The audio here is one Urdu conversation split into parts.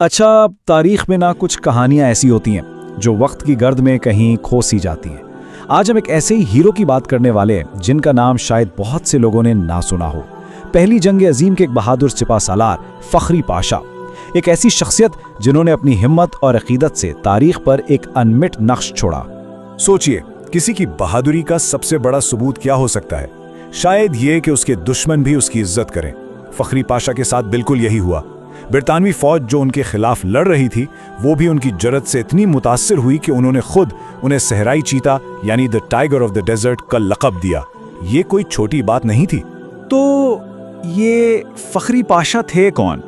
اچھا، تاریخ میں نہ کچھ کہانیاں ایسی ہوتی ہیں جو وقت کی گرد میں کہیں کھو سی جاتی ہیں۔ آج ہم ایک ایسے ہی ہیرو کی بات کرنے والے ہیں جن کا نام شاید بہت سے لوگوں نے نہ سنا ہو۔ پہلی جنگ عظیم کے ایک بہادر سپہ سالار فخری پاشا، ایک ایسی شخصیت جنہوں نے اپنی ہمت اور عقیدت سے تاریخ پر ایک انمٹ نقش چھوڑا۔ سوچئے، کسی کی بہادری کا سب سے بڑا ثبوت کیا ہو سکتا ہے؟ شاید یہ کہ اس کے دشمن بھی اس کی عزت کریں۔ فخری پاشا کے ساتھ بالکل یہی ہوا۔ برطانوی فوج جو ان کے خلاف لڑ رہی تھی، وہ بھی ان کی جرأت سے اتنی متاثر ہوئی کہ انہوں نے خود انہیں صحرائی چیتا یعنی دی ٹائیگر آف دی ڈیزرٹ کا لقب دیا۔ یہ کوئی چھوٹی بات نہیں تھی۔ تو یہ فخری پاشا تھے کون؟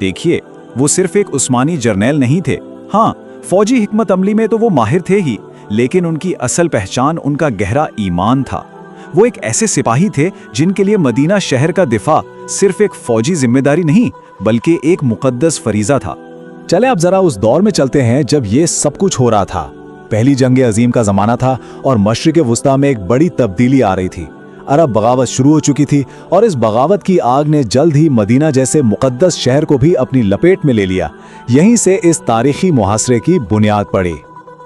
دیکھیے، وہ صرف ایک عثمانی جرنیل نہیں تھے۔ ہاں، فوجی حکمت عملی میں تو وہ ماہر تھے ہی، لیکن ان کی اصل پہچان ان کا گہرا ایمان تھا۔ وہ ایک ایسے سپاہی تھے جن کے لیے مدینہ شہر کا دفاع صرف ایک فوجی ذمہ داری نہیں بلکہ ایک مقدس فریضہ تھا۔ چلے اب ذرا اس دور میں چلتے ہیں جب یہ سب کچھ ہو رہا تھا۔ پہلی جنگ عظیم کا زمانہ تھا اور مشرق وسطیٰ میں ایک بڑی تبدیلی آ رہی تھی۔ عرب بغاوت شروع ہو چکی تھی اور اس بغاوت کی آگ نے جلد ہی مدینہ جیسے مقدس شہر کو بھی اپنی لپیٹ میں لے لیا۔ یہیں سے اس تاریخی محاصرے کی بنیاد پڑی۔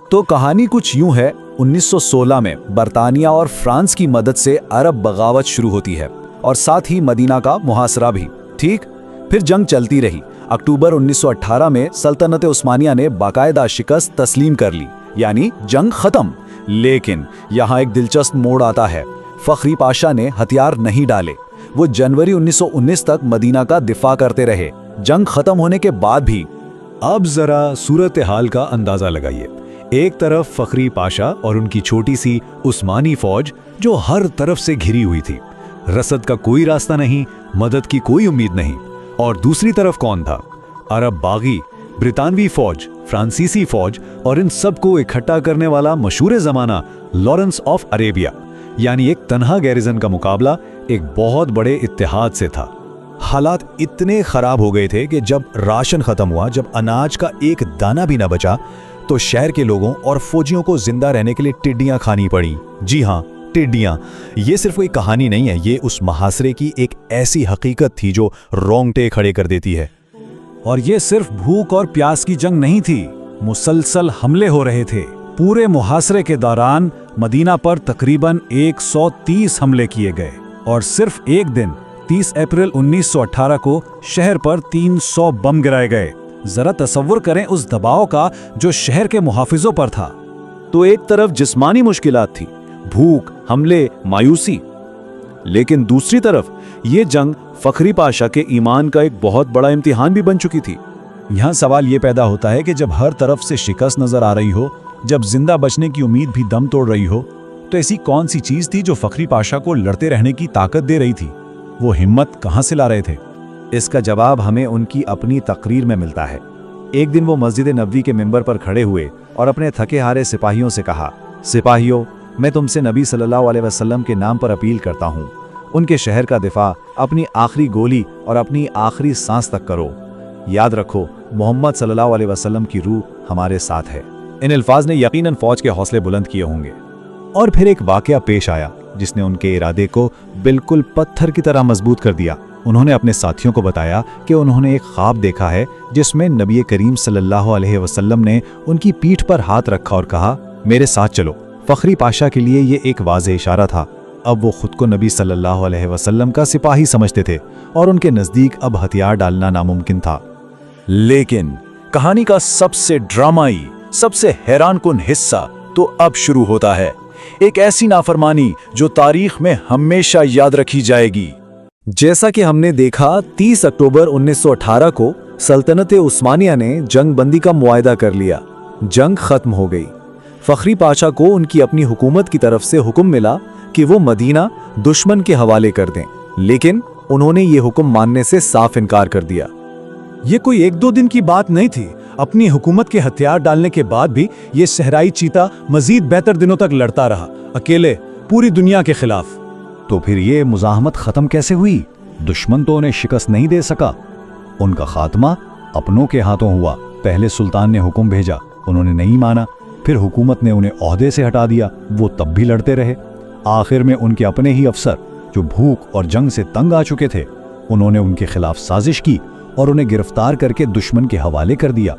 تو کہانی کچھ یوں ہے، 1916 میں برطانیہ اور فرانس کی مدد سے عرب بغاوت شروع ہوتی ہے اور ساتھ ہی مدینہ کا محاصرہ بھی، ٹھیک؟ پھر جنگ چلتی رہی۔ اکتوبر 1918 میں سلطنت عثمانیہ نے باقاعدہ شکست تسلیم کر لی، یعنی جنگ ختم۔ لیکن یہاں ایک دلچسپ موڑ آتا ہے۔ فخری پاشا نے ہتھیار نہیں ڈالے۔ وہ جنوری 1919 تک مدینہ کا دفاع کرتے رہے، جنگ ختم ہونے کے بعد بھی۔ اب ذرا صورتحال کا اندازہ لگائیے۔ ایک طرف فخری پاشا اور ان کی چھوٹی سی عثمانی فوج جو ہر طرف سے گھری ہوئی تھی، رسد کا کوئی راستہ نہیں، مدد کی کوئی امید نہیں۔ اور دوسری طرف کون تھا؟ عرب باغی، برطانوی فوج، فرانسیسی فوج اور ان سب کو اکٹھا کرنے والا مشہور زمانہ لارنس آف عربیہ، یعنی ایک تنہا گیریزن کا مقابلہ ایک بہت بڑے اتحاد سے تھا۔ حالات اتنے خراب ہو گئے تھے کہ جب راشن ختم ہوا، جب اناج کا ایک دانہ بھی نہ بچا، تو شہر کے لوگوں اور فوجیوں کو زندہ رہنے کے لیے ٹڈیاں کھانی پڑیں۔ جی ہاں، ٹڈیاں۔ یہ صرف کوئی کہانی نہیں ہے، یہ اس محاصرے کی ایک ایسی حقیقت تھی جو رونگٹے کھڑے کر دیتی ہے۔ اور یہ صرف بھوک اور پیاس کی جنگ نہیں تھی، مسلسل حملے ہو رہے تھے۔ پورے محاصرے کے دوران مدینہ پر تقریباً 130 حملے کیے گئے اور صرف ایک دن 30 اپریل 1918 کو شہر پر 300 بم گرائے گئے۔ ذرا تصور کریں اس دباؤ کا جو شہر کے محافظوں پر تھا۔ تو ایک طرف جسمانی مشکلات تھی، بھوک، حملے، مایوسی، لیکن دوسری طرف یہ جنگ فخری پاشا کے ایمان کا ایک بہت بڑا امتحان بھی بن چکی تھی۔ یہاں سوال یہ پیدا ہوتا ہے کہ جب ہر طرف سے شکست نظر آ رہی ہو، جب زندہ بچنے کی امید بھی دم توڑ رہی ہو، تو ایسی کون سی چیز تھی جو فخری پاشا کو لڑتے رہنے کی طاقت دے رہی تھی؟ وہ ہمت کہاں سے لا رہے تھے؟ اس کا جواب ہمیں ان کی اپنی تقریر میں ملتا ہے۔ ایک دن وہ مسجد نبوی کے ممبر پر کھڑے ہوئے اور اپنے تھکے ہارے سپاہیوں سے کہا، سپاہیوں، میں تم سے نبی صلی اللہ علیہ وسلم کے نام پر اپیل کرتا ہوں، ان کے شہر کا دفاع اپنی آخری گولی اور اپنی آخری سانس تک کرو۔ یاد رکھو، محمد صلی اللہ علیہ وسلم کی روح ہمارے ساتھ ہے۔ ان الفاظ نے یقیناً فوج کے حوصلے بلند کیے ہوں گے۔ اور پھر ایک واقعہ پیش آیا جس نے ان کے ارادے کو بالکل پتھر کی طرح مضبوط کر دیا۔ انہوں نے اپنے ساتھیوں کو بتایا کہ انہوں نے ایک خواب دیکھا ہے جس میں نبی کریم صلی اللہ علیہ وسلم نے ان کی پیٹھ پر ہاتھ رکھا اور کہا، میرے ساتھ چلو۔ فخری پاشا کے لیے یہ ایک واضح اشارہ تھا۔ اب وہ خود کو نبی صلی اللہ علیہ وسلم کا سپاہی سمجھتے تھے اور ان کے نزدیک اب ہتھیار ڈالنا ناممکن تھا۔ لیکن کہانی کا سب سے ڈرامائی، سب سے حیران کن حصہ تو اب شروع ہوتا ہے۔ ایک ایسی نافرمانی جو تاریخ میں ہمیشہ یاد رکھی جائے گی۔ جیسا کہ ہم نے دیکھا، 30 اکتوبر 1918 کو سلطنت عثمانیہ نے جنگ بندی کا معاہدہ کر لیا۔ جنگ ختم ہو گئی۔ فخری پاشا کو ان کی اپنی حکومت کی طرف سے حکم ملا کہ وہ مدینہ دشمن کے حوالے کر دیں، لیکن انہوں نے یہ حکم ماننے سے صاف انکار کر دیا۔ یہ کوئی ایک دو دن کی بات نہیں تھی۔ اپنی حکومت کے ہتھیار ڈالنے کے بعد بھی یہ صحرائی چیتا مزید بہتر دنوں تک لڑتا رہا، اکیلے، پوری دنیا کے خلاف۔ تو پھر یہ مزاحمت ختم کیسے ہوئی؟ دشمن تو انہیں شکست نہیں دے سکا۔ ان کا خاتمہ اپنوں کے ہاتھوں ہوا۔ پہلے سلطان نے حکم بھیجا، انہوں نے نہیں مانا، پھر حکومت نے انہیں عہدے سے ہٹا دیا، وہ تب بھی لڑتے رہے۔ آخر میں ان کے اپنے ہی افسر جو بھوک اور جنگ سے تنگ آ چکے تھے، انہوں نے ان کے خلاف سازش کی اور انہیں گرفتار کر کے دشمن کے حوالے کر دیا۔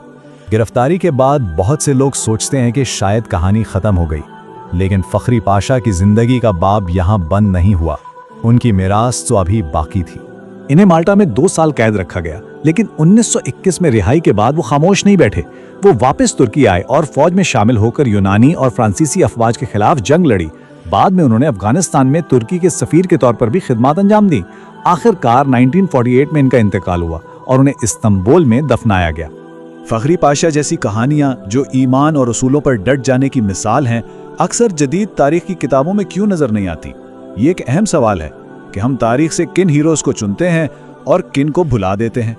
گرفتاری کے بعد بہت سے لوگ سوچتے ہیں کہ شاید کہانی ختم ہو گئی، لیکن فخری پاشا کی زندگی کا باب یہاں بند نہیں ہوا۔ ان کی میراث تو ابھی باقی تھی۔ انہیں مالٹا میں 2 سال قید رکھا گیا، لیکن 1921 میں رہائی کے بعد وہ خاموش نہیں بیٹھے۔ وہ واپس ترکی آئے اور فوج میں شامل ہو کر یونانی اور فرانسیسی افواج کے خلاف جنگ لڑی۔ بعد میں انہوں نے افغانستان میں ترکی کے سفیر کے طور پر بھی خدمات انجام دی۔ آخر کار 1948 میں ان کا انتقال ہوا اور انہیں استنبول میں دفنایا گیا۔ فخری پاشا جیسی کہانیاں جو ایمان اور اصولوں پر ڈٹ جانے کی مثال ہیں، اکثر جدید تاریخ کی کتابوں میں کیوں نظر نہیں آتی؟ یہ ایک اہم سوال ہے کہ ہم تاریخ سے کن ہیروز کو چنتے ہیں اور کن کو بھلا دیتے ہیں۔